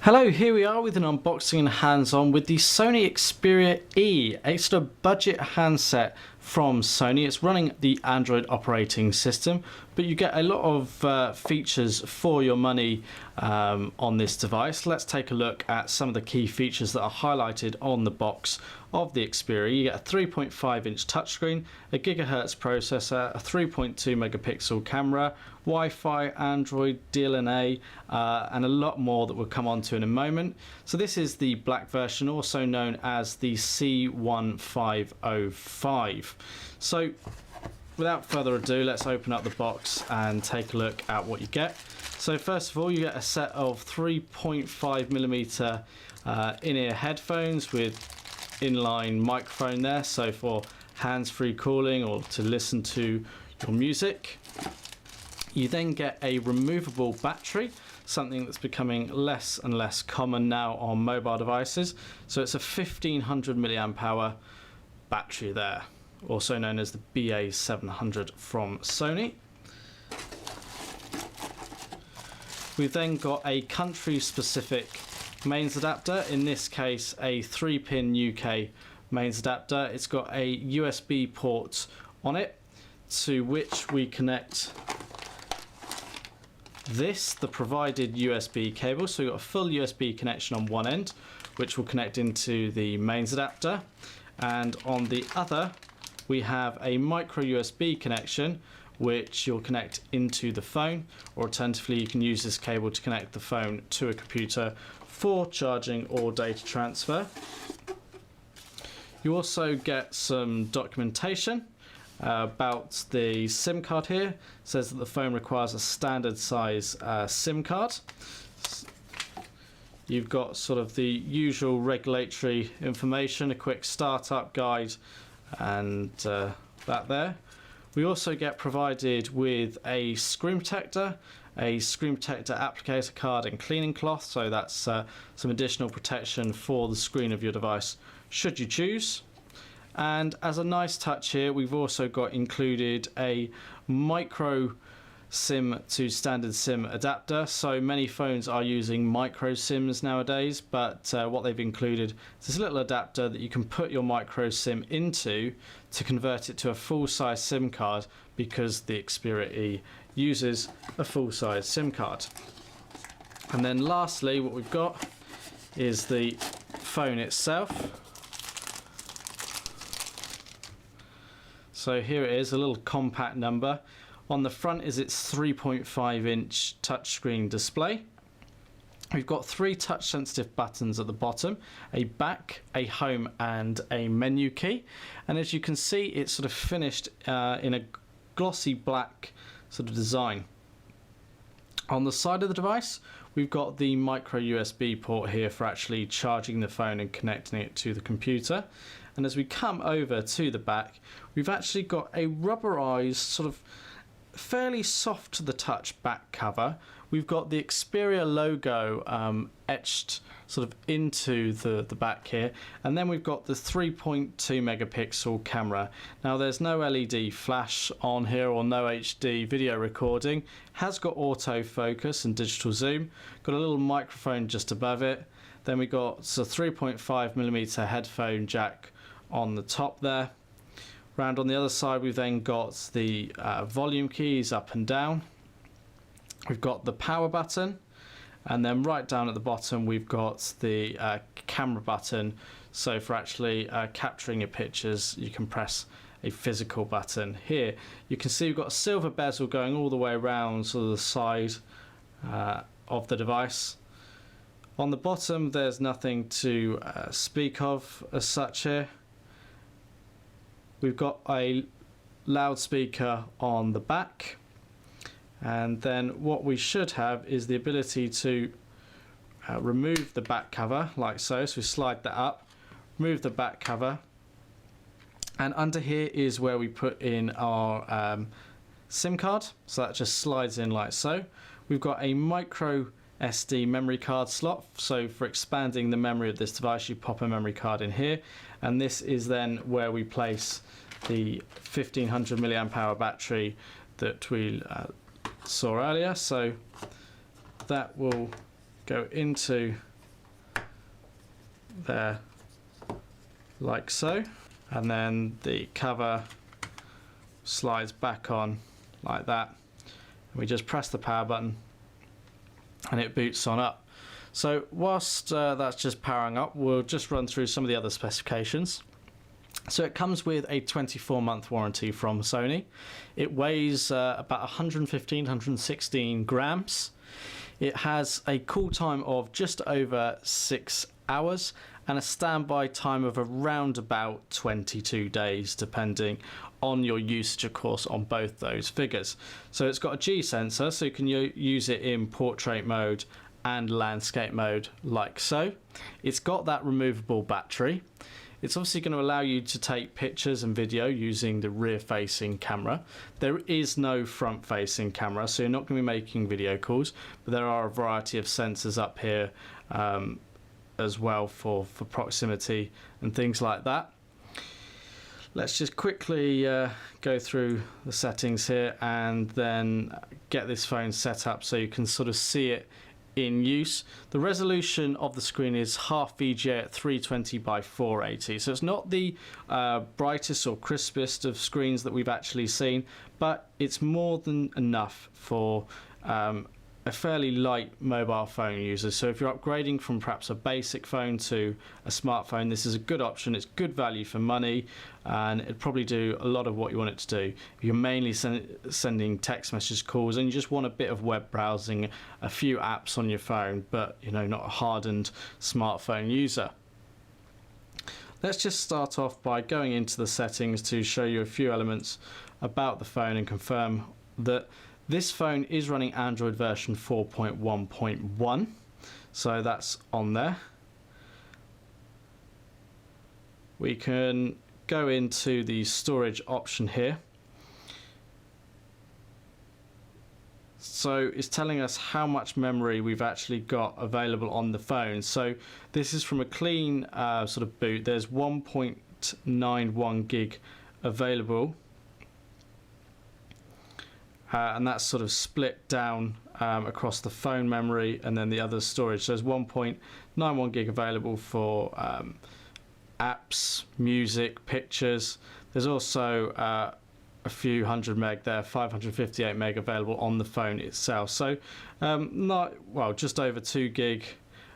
Hello, here we are with an unboxing and hands-on with the Sony Xperia E, a sort of budget handset from Sony. It's running the Android operating system, but you get a lot of features for your money on this device. Let's take a look at some of the key features that are highlighted on the box of the Xperia. You get a 3.5-inch touchscreen, a gigahertz processor, a 3.2 megapixel camera, Wi-Fi, Android, DLNA, and a lot more that we'll come on to in a moment. So this is the black version, also known as the C1505. So without further ado, let's open up the box and take a look at what you get. So first of all, you get a set of 3.5mm in-ear headphones with inline microphone there, so for hands-free calling or to listen to your music. You then get a removable battery, something that's becoming less and less common now on mobile devices. So it's a 1500 milliamp hour battery there, also known as the BA700 from Sony. We've then got a country-specific mains adapter, in this case a 3-pin UK mains adapter. It's got a USB port on it to which we connect the provided USB cable. So we've got a full USB connection on one end, which will connect into the mains adapter, and on the other we have a micro USB connection which you'll connect into the phone, or alternatively you can use this cable to connect the phone to a computer for charging or data transfer. You also get some documentation about the SIM card here. It says that the phone requires a standard size SIM card. You've got sort of the usual regulatory information, a quick startup guide, and that there. We also get provided with a screen protector applicator card and cleaning cloth, so that's some additional protection for the screen of your device should you choose. And as a nice touch here, we've also got included a micro SIM to standard SIM adapter. So many phones are using micro SIMs nowadays, but what they've included is this little adapter that you can put your micro SIM into to convert it to a full-size SIM card, because the Xperia E uses a full-size SIM card. And then lastly, what we've got is the phone itself. So here it is, a little compact number. On the front is its 3.5-inch touchscreen display. We've got 3 touch-sensitive buttons at the bottom, a back, a home, and a menu key. And as you can see, it's sort of finished in a glossy black sort of design. On the side of the device, we've got the micro USB port here for actually charging the phone and connecting it to the computer. And as we come over to the back, we've actually got a rubberized, sort of fairly soft to the touch back cover. We've got the Xperia logo etched sort of into the back here, and then we've got the 3.2 megapixel camera. Now there's no LED flash on here or no HD video recording. Has got autofocus and digital zoom. Got a little microphone just above it. Then we got a 3.5mm headphone jack on the top there. Round on the other side, we've then got the volume keys up and down. We've got the power button, and then right down at the bottom we've got the camera button. So for actually capturing your pictures, you can press a physical button here. You can see we've got a silver bezel going all the way around sort of the side of the device. On the bottom there's nothing to speak of as such here. We've got a loudspeaker on the back, and then what we should have is the ability to remove the back cover like so. So we slide that up, remove the back cover, and under here is where we put in our SIM card. So that just slides in like so. We've got a micro SD memory card slot, so for expanding the memory of this device you pop a memory card in here, and this is then where we place the 1500 milliamp hour battery that we saw earlier. So that will go into there like so, and then the cover slides back on like that. We just press the power button and it boots on up. So whilst that's just powering up, we'll just run through some of the other specifications. So it comes with a 24-month warranty from Sony. It weighs about 116 grams. It has a call time of just over 6 hours and a standby time of around about 22 days, depending on your usage, of course, on both those figures. So it's got a G sensor, so you can use it in portrait mode and landscape mode like so. It's got that removable battery. It's obviously going to allow you to take pictures and video using the rear-facing camera. There is no front-facing camera, so you're not going to be making video calls, but there are a variety of sensors up here as well for proximity and things like that. Let's just quickly go through the settings here and then get this phone set up so you can sort of see it in use. The resolution of the screen is half VGA at 320 by 480, so it's not the brightest or crispest of screens that we've actually seen, but it's more than enough for a fairly light mobile phone user. So if you're upgrading from perhaps a basic phone to a smartphone, this is a good option. It's good value for money, and it'd probably do a lot of what you want it to do. You're mainly sending text message calls and you just want a bit of web browsing, a few apps on your phone, but not a hardened smartphone user. Let's just start off by going into the settings to show you a few elements about the phone and confirm that this phone is running Android version 4.1.1, so that's on there. We can go into the storage option here. So it's telling us how much memory we've actually got available on the phone. So this is from a clean sort of boot. There's 1.91 gig available. And that's sort of split down across the phone memory and then the other storage. So there's 1.91 gig available for apps, music, pictures. There's also a few hundred meg there, 558 meg available on the phone itself. So just over 2 gig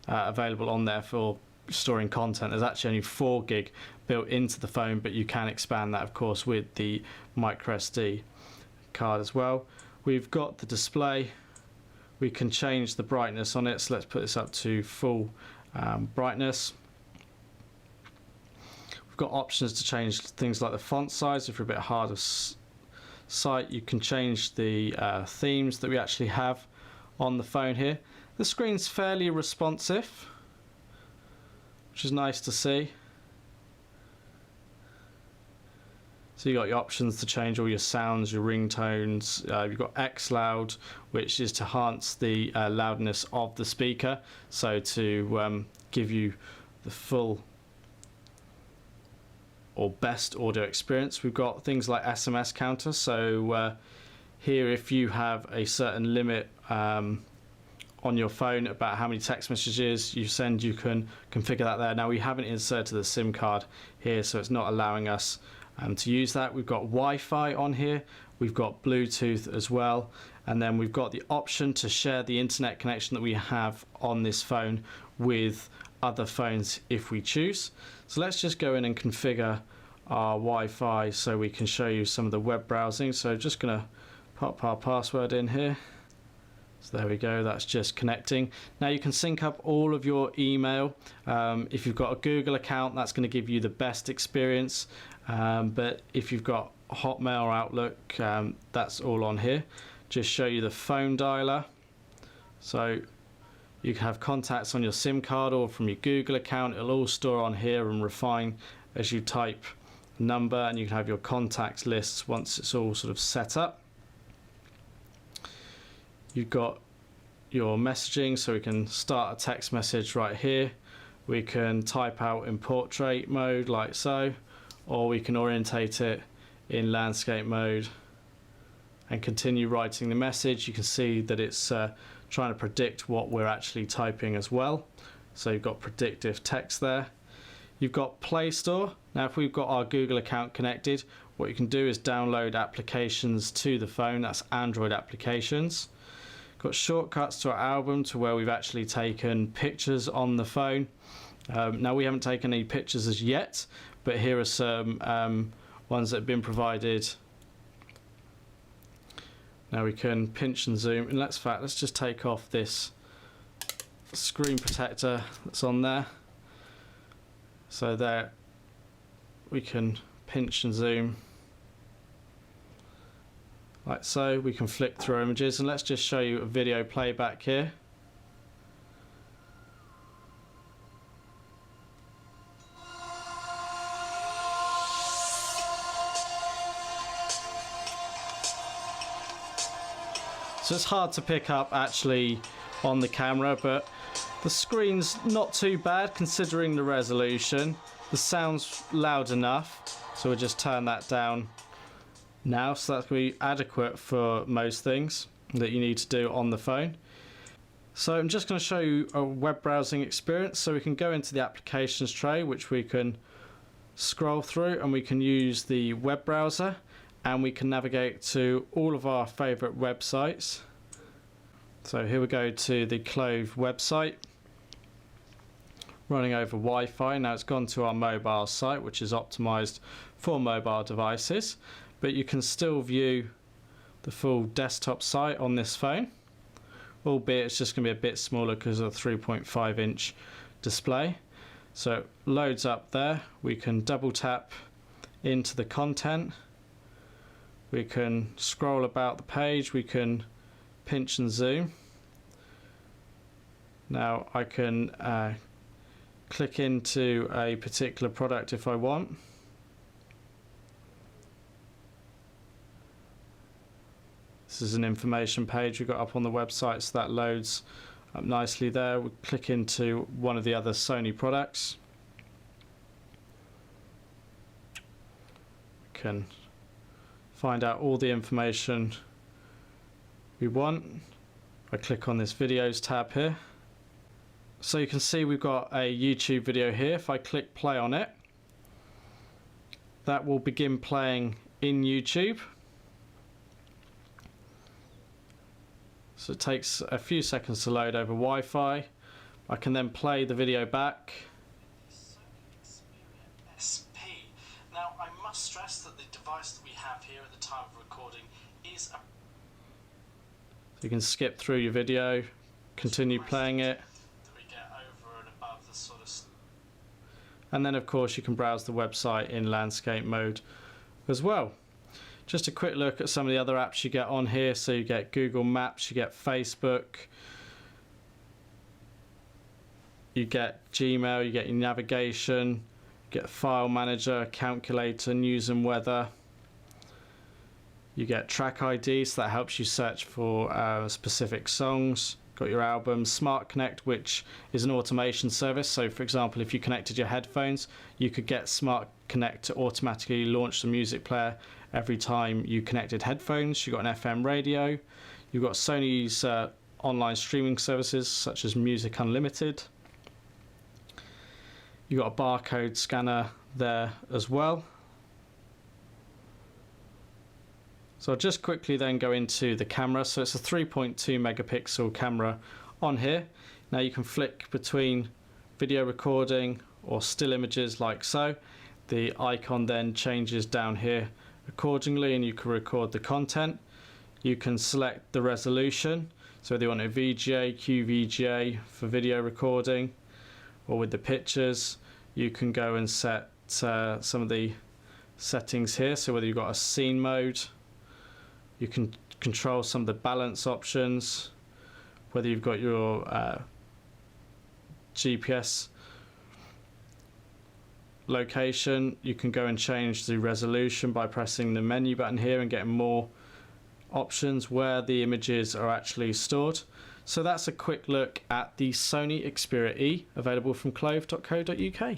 available on there for storing content. There's actually only 4 gig built into the phone, but you can expand that, of course, with the micro SD card as well. We've got the display. We can change the brightness on it, so let's put this up to full brightness. We've got options to change things like the font size. If you're a bit hard of sight, you can change the themes that we actually have on the phone here. The screen's fairly responsive, which is nice to see. So you've got your options to change all your sounds, your ringtones. You've got xLoud, which is to enhance the loudness of the speaker, so to give you the full or best audio experience. We've got things like SMS Counter, so here if you have a certain limit on your phone about how many text messages you send, you can configure that there. Now we haven't inserted the SIM card here, so it's not allowing us to use that. We've got Wi-Fi on here, we've got Bluetooth as well, and then we've got the option to share the internet connection that we have on this phone with other phones if we choose. So let's just go in and configure our Wi-Fi so we can show you some of the web browsing. So just gonna pop our password in here. So there we go, that's just connecting. Now you can sync up all of your email. If you've got a Google account, that's going to give you the best experience. But if you've got Hotmail or Outlook, that's all on here. Just show you the phone dialer. So you can have contacts on your SIM card or from your Google account. It'll all store on here and refine as you type a number, and you can have your contacts lists once it's all sort of set up. You've got your messaging, so we can start a text message right here. We can type out in portrait mode like so, or we can orientate it in landscape mode and continue writing the message. You can see that it's trying to predict what we're actually typing as well, So you've got predictive text there. You've got Play Store. Now if we've got our Google account connected, what you can do is download applications to the phone. That's Android applications. Got shortcuts to our album to where we've actually taken pictures on the phone. Now we haven't taken any pictures as yet, but here are some ones that have been provided. Now we can pinch and zoom, and let's just take off this screen protector that's on there. So there we can pinch and zoom like so. We can flick through images, and let's just show you a video playback here. So it's hard to pick up actually on the camera, but the screen's not too bad considering the resolution. The sound's loud enough, so we'll just turn that down now, so that's going to be adequate for most things that you need to do on the phone. So I'm just going to show you a web browsing experience. So we can go into the applications tray, which we can scroll through, and we can use the web browser, and we can navigate to all of our favorite websites. So here we go to the Clove website, running over Wi-Fi. Now it's gone to our mobile site, which is optimized for mobile devices, but you can still view the full desktop site on this phone, albeit it's just going to be a bit smaller because of the 3.5 inch display. So it loads up there. We can double tap into the content. We can scroll about the page. We can pinch and zoom. Now I can click into a particular product if I want. This is an information page we got up on the website, so that loads up nicely there. We click into one of the other Sony products. We can find out all the information we want. I click on this videos tab here. So you can see we've got a YouTube video here. If I click play on it, that will begin playing in YouTube. So it takes a few seconds to load over Wi-Fi. I can then play the video back. Sony Xperia SP. Now I must stress that the device that we have here at the time of recording is a... So you can skip through your video, continue playing it. That we get over and above the sort of... And then of course you can browse the website in landscape mode as well. Just a quick look at some of the other apps you get on here. So you get Google Maps, you get Facebook, you get Gmail, you get your navigation, you get File Manager, Calculator, News and Weather. You get Track ID, so that helps you search for specific songs. Got your album, Smart Connect, which is an automation service. So for example, if you connected your headphones, you could get Smart Connect to automatically launch the music player every time you connected headphones. You've got an FM radio. You've got Sony's online streaming services such as Music Unlimited. You've got a barcode scanner there as well. So I'll just quickly then go into the camera. So it's a 3.2 megapixel camera on here. Now you can flick between video recording or still images like so. The icon then changes down here accordingly, and you can record the content. You can select the resolution, so whether you want a VGA, QVGA for video recording, or with the pictures, you can go and set some of the settings here. So whether you've got a scene mode, you can control some of the balance options, whether you've got your GPS location. You can go and change the resolution by pressing the menu button here and getting more options where the images are actually stored. So that's a quick look at the Sony Xperia E, available from clove.co.uk.